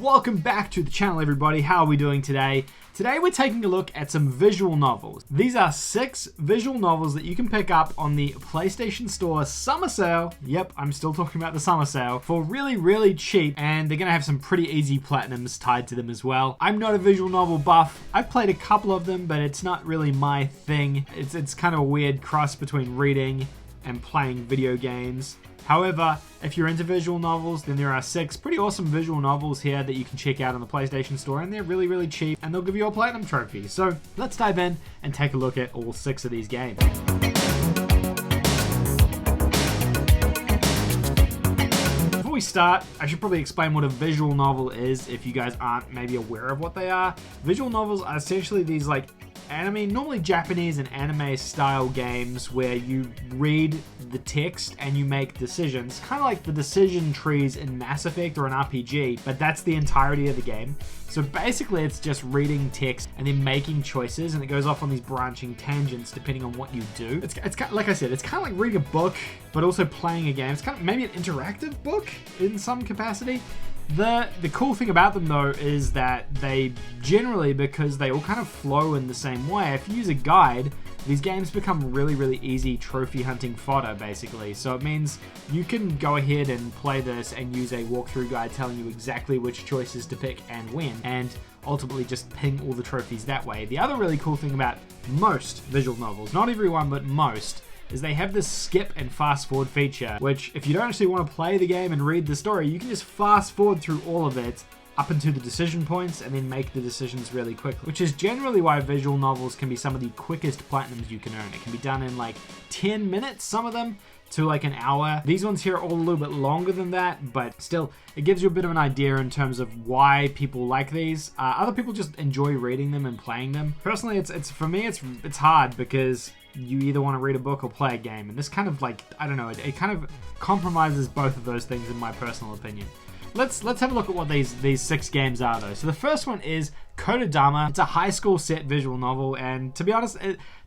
Welcome back to the channel, everybody. How are we doing today? Today we're taking a look at some visual novels. These are 6 visual novels that you can pick up on the PlayStation Store summer sale. Yep, I'm still talking about the summer sale for really cheap, and they're gonna have some pretty easy platinums tied to them as well. I'm not a visual novel buff. I've played a couple of them, but it's not really my thing. It's kind of a weird cross between reading and playing video games. However, if you're into visual novels, then there are 6 pretty awesome visual novels here that you can check out on the PlayStation Store, and they're really cheap, and they'll give you a platinum trophy. So let's dive in and take a look at all 6 of these games. Before we start, I should probably explain what a visual novel is if you guys aren't maybe aware of what they are. Visual novels are essentially these like anime, normally Japanese and anime style games where you read the text and you make decisions, kind of like the decision trees in Mass Effect or an RPG, but that's the entirety of the game. So basically it's just reading text and then making choices, and it goes off on these branching tangents depending on what you do. It's kind of, like I said, it's kind of like reading a book but also playing a game. It's kind of maybe an interactive book in some capacity. The cool thing about them though is that they generally, because they all kind of flow in the same way, if you use a guide, these games become really easy trophy hunting fodder basically. So it means you can go ahead and play this and use a walkthrough guide telling you exactly which choices to pick and when, and ultimately just ping all the trophies that way. The other really cool thing about most visual novels, not everyone but most, is they have this skip and fast forward feature, which if you don't actually want to play the game and read the story, you can just fast forward through all of it up into the decision points and then make the decisions really quickly, which is generally why visual novels can be some of the quickest platinums you can earn. It can be done in like 10 minutes, some of them, to like an hour. These ones here are all a little bit longer than that, but still, it gives you a bit of an idea in terms of why people like these. Other people just enjoy reading them and playing them. Personally, it's for me, it's hard because you either want to read a book or play a game, and this kind of like, I don't know, it kind of compromises both of those things in my personal opinion. Let's have a look at what these 6 games are though. So the first one is Kodadama. It's a high school set visual novel, and to be honest,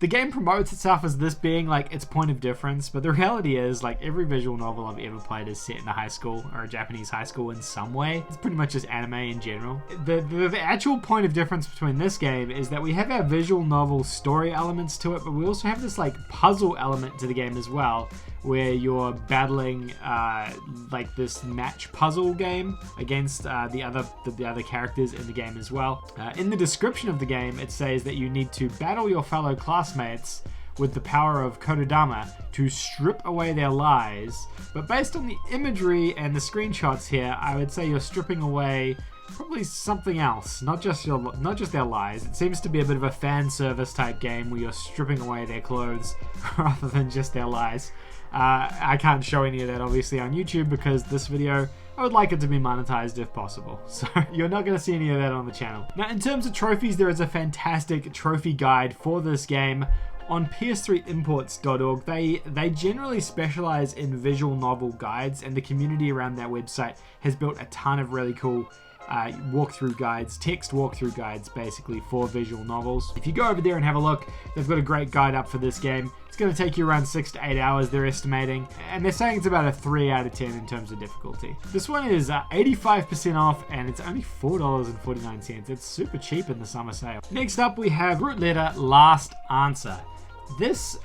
the game promotes itself as this being like its point of difference, but the reality is like every visual novel I've ever played is set in a high school or a Japanese high school in some way. It's pretty much just anime in general. The actual point of difference between this game is that we have our visual novel story elements to it, but we also have this like puzzle element to the game as well, where you're battling like this match puzzle game against the other characters in the game as well. In the description of the game, it says that you need to battle your fellow classmates with the power of Kodadama to strip away their lies. But based on the imagery and the screenshots here, I would say you're stripping away probably something else, not just their lies. It seems to be a bit of a fan service type game where you're stripping away their clothes rather than just their lies. I can't show any of that obviously on YouTube because this video, I would like it to be monetized if possible. So you're not going to see any of that on the channel. Now in terms of trophies, there is a fantastic trophy guide for this game on ps3imports.org. They generally specialize in visual novel guides, and the community around that website has built a ton of really cool walkthrough guides, text walkthrough guides basically for visual novels. If you go over there and have a look, they've got a great guide up for this game. It's going to take you around 6 to 8 hours, they're estimating, and they're saying it's about a 3 out of 10 in terms of difficulty. This one is 85% off, and it's only $4.49. It's super cheap in the summer sale. Next up, we have Root Letter Last Answer. This,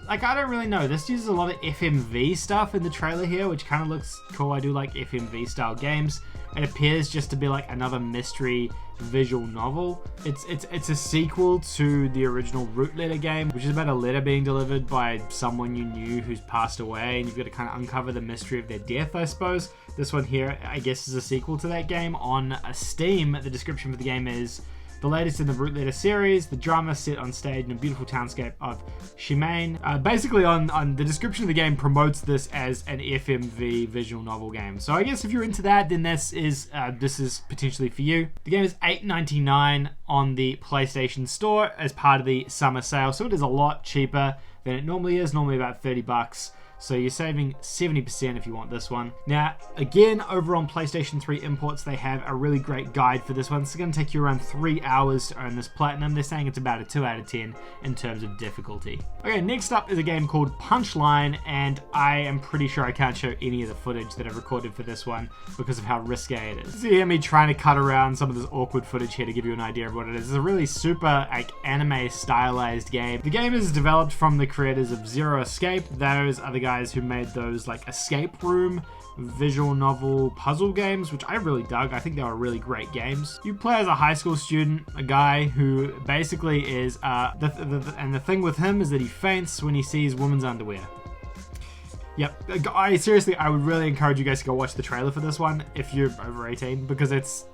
like, I don't really know. This uses a lot of FMV stuff in the trailer here, which kind of looks cool. I do like FMV style games. It appears just to be like another mystery visual novel. It's a sequel to the original Root Letter game, which is about a letter being delivered by someone you knew who's passed away, and you've got to kind of uncover the mystery of their death, I suppose. This one here, I guess, is a sequel to that game. On Steam, the description for the game is the latest in the Root Letter series, the drama set on stage in a beautiful townscape of Shimane. Basically, on the description of the game promotes this as an FMV visual novel game. So I guess if you're into that, then this is potentially for you. The game is $8.99 on the PlayStation Store as part of the summer sale, so it is a lot cheaper than it normally is. Normally about $30. So you're saving 70% if you want this one. Now, again, over on PlayStation 3 imports, they have a really great guide for this one. It's going to take you around 3 hours to earn this platinum. They're saying it's about a 2 out of 10 in terms of difficulty. Okay, next up is a game called Punchline, and I am pretty sure I can't show any of the footage that I've recorded for this one because of how risque it is. So you hear me trying to cut around some of this awkward footage here to give you an idea of what it is. It's a really super like anime stylized game. The game is developed from the creators of Zero Escape. Those are the guys who made those like escape room visual novel puzzle games, which I really dug. I think they were really great games. You play as a high school student, a guy who basically is and the thing with him is that he faints when he sees women's underwear. Yep, seriously, I would really encourage you guys to go watch the trailer for this one if you're over 18, because it's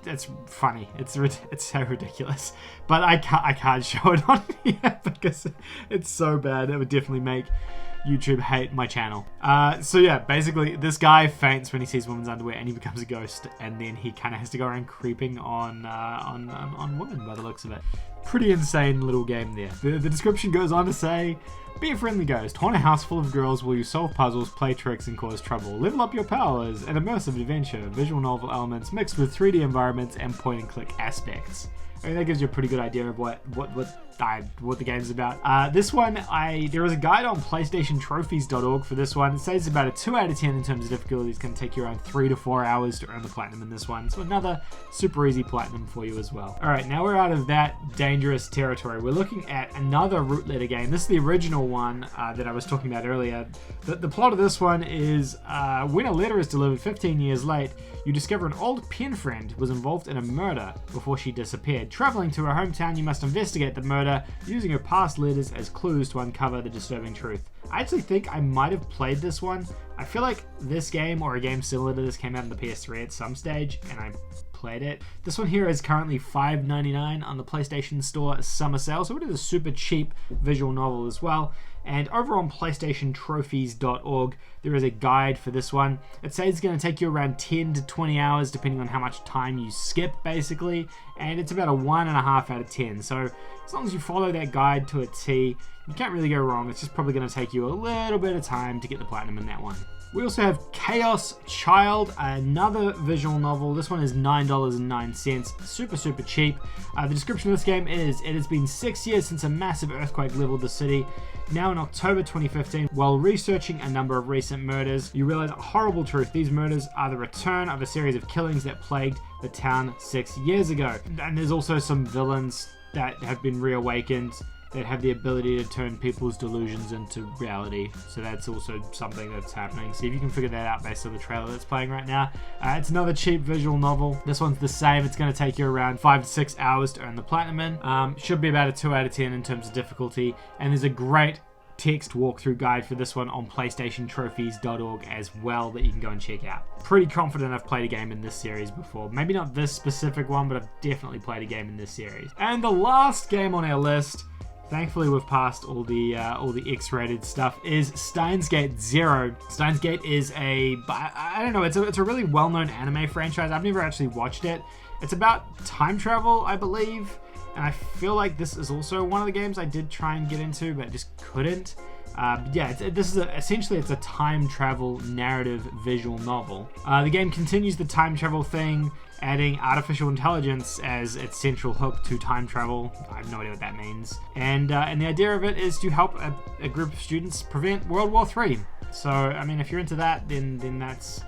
funny. It's so ridiculous, but I can't show it on here because it's so bad. It would definitely make YouTube hate my channel. So yeah, basically this guy faints when he sees women's underwear and he becomes a ghost, and then he kind of has to go around creeping on women by the looks of it. Pretty insane little game there. The description goes on to say, be a friendly ghost, haunt a house full of girls while you solve puzzles, play tricks, and cause trouble. Level up your powers, an immersive adventure, visual novel elements mixed with 3D environments and point-and-click aspects. I mean, that gives you a pretty good idea of what the game's about. This one, there is a guide on PlayStationTrophies.org for this one. It says it's about a 2 out of 10 in terms of difficulty. It's going to take you around 3 to 4 hours to earn the platinum in this one. So another super easy platinum for you as well. All right, now we're out of that dangerous territory. We're looking at another root letter game. This is the original one that I was talking about earlier. The plot of this one is when a letter is delivered 15 years late, you discover an old pen friend was involved in a murder before she disappeared. Traveling to her hometown, you must investigate the murder using her past letters as clues to uncover the disturbing truth. I actually think I might have played this one. I feel like this game or a game similar to this came out on the PS3 at some stage, and I played it. This one here is currently $5.99 on the PlayStation Store summer sale, so it is a super cheap visual novel as well. And over on PlayStationTrophies.org, there is a guide for this one. It says it's going to take you around 10 to 20 hours, depending on how much time you skip, basically. And it's about a 1.5 out of 10. So as long as you follow that guide to a T, you can't really go wrong. It's just probably going to take you a little bit of time to get the platinum in that one. We also have Chaos Child, another visual novel. This one is $9.09, super cheap. The description of this game is, it has been 6 years since a massive earthquake leveled the city. Now in October 2015, while researching a number of recent murders, you realize a horrible truth. These murders are the return of a series of killings that plagued the town 6 years ago. And there's also some villains that have been reawakened that have the ability to turn people's delusions into reality. So that's also something that's happening. See if you can figure that out based on the trailer that's playing right now. It's another cheap visual novel. This one's the same. It's going to take you around 5 to 6 hours to earn the platinum in. Should be about a 2 out of 10 in terms of difficulty. And there's a great text walkthrough guide for this one on PlayStationTrophies.org as well that you can go and check out. Pretty confident I've played a game in this series before. Maybe not this specific one, but I've definitely played a game in this series. And the last game on our list, thankfully we've passed all the X-rated stuff, is SteinsGate Zero. SteinsGate is I don't know, it's a really well-known anime franchise. I've never actually watched it. It's about time travel, I believe, and I feel like this is also one of the games I did try and get into but just couldn't. Yeah, essentially it's a time travel narrative visual novel. The game continues the time travel thing, adding artificial intelligence as its central hook to time travel. I have no idea what that means. And the idea of it is to help a group of students prevent World War III. So, I mean, if you're into that, then that's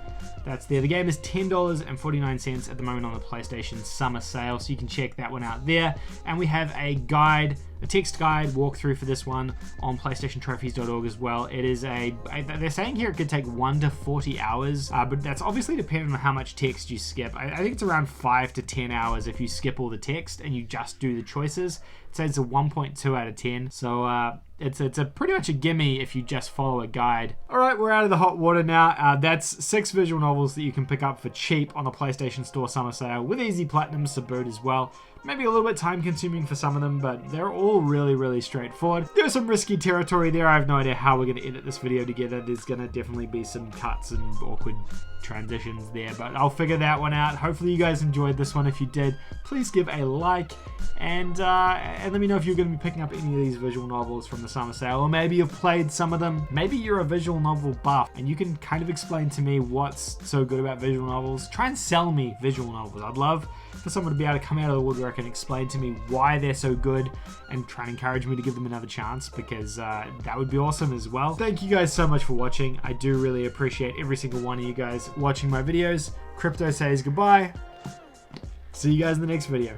there. The game is $10.49 at the moment on the PlayStation Summer Sale, so you can check that one out there. And we have a guide, a text guide walkthrough for this one on PlayStationTrophies.org as well. It is they're saying here it could take 1 to 40 hours, but that's obviously dependent on how much text you skip. I think it's around 5 to 10 hours if you skip all the text and you just do the choices. It says it's a 1.2 out of 10, so it's a pretty much a gimme if you just follow a guide. All right, we're out of the hot water now. That's 6 visual novels that you can pick up for cheap on the PlayStation Store Summer Sale with easy platinums to boot as well. Maybe a little bit time consuming for some of them, but they're all really, really straightforward. There's some risky territory there. I have no idea how we're going to edit this video together. There's going to definitely be some cuts and awkward transitions there, but I'll figure that one out. Hopefully you guys enjoyed this one. If you did, please give a like, and let me know if you're going to be picking up any of these visual novels from the summer sale, or maybe you've played some of them. Maybe you're a visual novel buff and you can kind of explain to me what's so good about visual novels. Try and sell me visual novels. I'd love for someone to be able to come out of the woodwork and explain to me why they're so good and try and encourage me to give them another chance, because that would be awesome as well. Thank you guys so much for watching. I do really appreciate every single one of you guys watching my videos. Crypto says goodbye. See you guys in the next video.